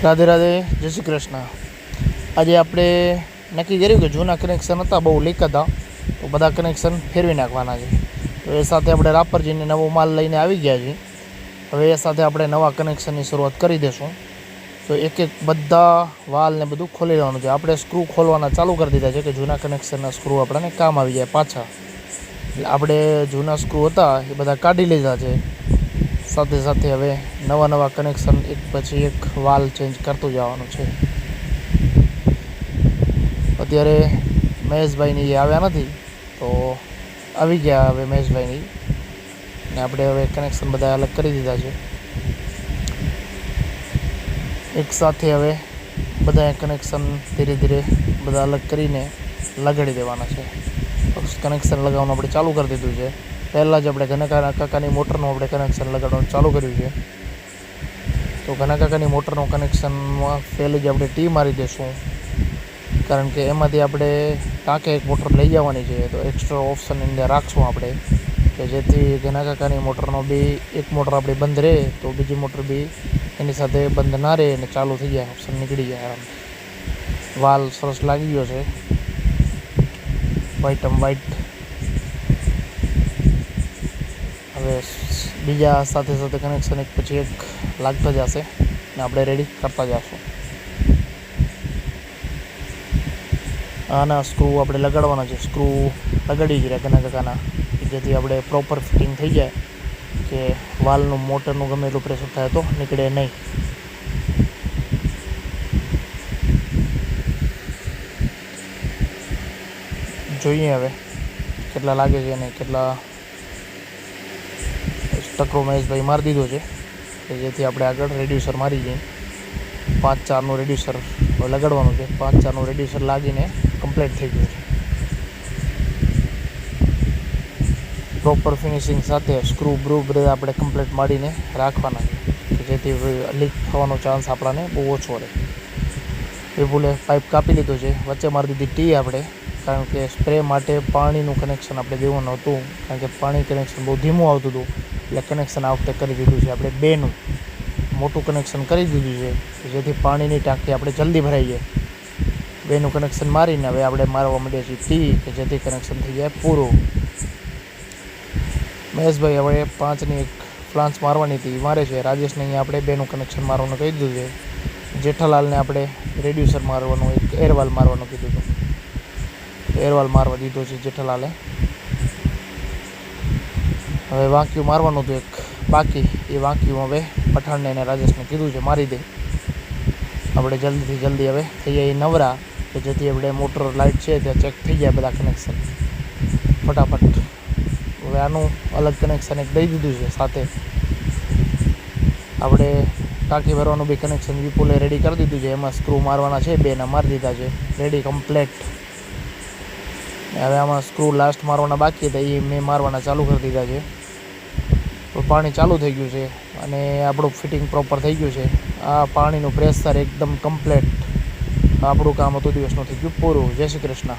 રાધે રાધે, જય શ્રી કૃષ્ણ। આજે આપણે નક્કી કર્યું કે જૂના કનેક્શન હતા બહુ લીક હતા, તો બધા કનેક્શન ફેરવી નાખવાના છે। તો એ સાથે આપણે રાપરજીને નવો માલ લઈને આવી ગયા છીએ। હવે એ સાથે આપણે નવા કનેક્શનની શરૂઆત કરી દઈશું। તો એક એક બધા વાલ ને બધું ખોલી લેવાનું છે। આપણે સ્ક્રૂ ખોલવાના ચાલુ કરી દીધા છે કે જૂના કનેક્શનના સ્ક્રૂ આપણને કામ આવી જાય પાછા। એટલે આપણે જૂના સ્ક્રૂ હતા એ બધા કાઢી લીધા છે। સાથે સાથે હવે નવા કનેક્શન એક પછી એક વાલ ચેન્જ કરતું જવાનું છે। અત્યારે મહેશભાઈની એ આવ્યા નથી, તો આવી ગયા હવે મહેશભાઈની, ને આપણે હવે કનેક્શન બધા અલગ કરી દીધા છે। એક સાથે હવે બધા કનેક્શન ધીરે ધીરે બધા અલગ કરીને લગાડી દેવાના છે। કનેક્શન લગાવવાનું આપણે ચાલુ કરી દીધું છે। પહેલાં જ આપણે ઘના કાકાની મોટરનું આપણે કનેક્શન લગાડવાનું ચાલુ કર્યું છે। તો ઘના કાકાની મોટરનું કનેક્શનમાં પહેલી જ આપણે ટી મારી દઈશું, કારણ કે એમાંથી આપણે ટાંકે એક મોટર લઈ જવાની છે। તો એક્સ્ટ્રા ઓપ્શન અંદર રાખશું આપણે, કે જેથી ઘના કાકાની મોટરનો બી એક મોટર આપણી બંધ રહે તો બીજી મોટર બી એની સાથે બંધ ના રહે અને ચાલુ થઈ જાય, ઓપ્શન નીકળી જાય આરામથી। વાલ સરસ લાગી ગયો છે, વ્હાઈટ। હવે બીજા સાથે સાથે કનેક્શન એક પછી એક લાગતા જશે ને આપણે રેડી કરતા જઈશું। આના સ્ક્રૂ આપણે લગાડવાના છે। સ્ક્રૂ લગાડી જ રહ્યા ઘના કાકાના, જેથી આપણે પ્રોપર ફિટિંગ થઈ જાય, કે વાલનું મોટરનું ગમે એટલું પ્રેશર થાય તો નીકળે નહીં। જોઈએ હવે કેટલા લાગે છે અને કેટલા ટકરો મહેશભાઈ મારી દીધો છે, કે જેથી આપણે આગળ રેડ્યુસર મારી જઈએ। 5-4નું રેડ્યુસર લગાડવાનું છે। 5-4નું રેડ્યુસર લાગીને કમ્પ્લીટ થઈ ગયું છે। પ્રોપર ફિનિશિંગ સાથે સ્ક્રૂ બ્રૂ બધા આપણે કમ્પ્લીટ મારીને રાખવાના છે, કે જેથી લીક થવાનો ચાન્સ આપણાને બહુ ઓછો રહે। વિપુલે પાઇપ કાપી લીધો છે, વચ્ચે મારી દીધી ટી આપણે, કારણ કે સ્પ્રે માટે પાણીનું કનેક્શન આપણે દેવાનું હતું, કારણ કે પાણી કનેક્શન બહુ ધીમું આવતું હતું, એટલે કનેક્શન આ વખતે કરી દીધું છે આપણે 2નું મોટું કનેક્શન કરી દીધું છે, જેથી પાણીની ટાંકી આપણે જલ્દી ભરાઈ જાય। 2નું કનેક્શન મારીને હવે આપણે મારવા માંડીએ છીએ ટી, કે જેથી કનેક્શન થઈ જાય પૂરું। મહેશભાઈ હવે 5ની એક ફ્લાન્સ મારવાની હતી, મારે છે। રાજેશને અહીંયા આપણે 2નું કનેક્શન મારવાનું કહી દીધું છે। જેઠાલાલને આપણે રેડ્યુસર મારવાનું, એક એરવાલ મારવાનું કીધું હતું, એરવાલ મારવા દીધો છે જેઠાલાલે। હવે વાંક્યું મારવાનું હતું એક બાકી, એ વાંક્યું હવે પઠાણને અને રાજેશને કીધું છે મારી દે। આપણે જલ્દીથી જલ્દી હવે થઈ જાય નવરા, કે જેથી આપણે મોટર લાઇટ છે ત્યાં ચેક થઈ જાય બધા કનેક્શન ફટાફટ। હવે આનું અલગ કનેક્શન એક દઈ દીધું છે। સાથે આપણે ટાંકી ભરવાનું બી કનેક્શન વિપુલે રેડી કરી દીધું છે। એમાં સ્ક્રૂ મારવાના છે, 2ના મારી દીધા છે, રેડી કમ્પ્લેટ। હવે આમાં સ્ક્રૂ લાસ્ટ મારવાના બાકી હતા, એ મેં મારવાના ચાલુ કરી દીધા છે। તો પાણી ચાલુ થઈ ગયું છે અને આપણું ફિટિંગ પ્રોપર થઈ ગયું છે। આ પાણીનું પ્રેશર એકદમ કમ્પ્લેટ, આપણું કામ હતું દિવસનું થઈ ગયું પૂરું। જય શ્રી કૃષ્ણ।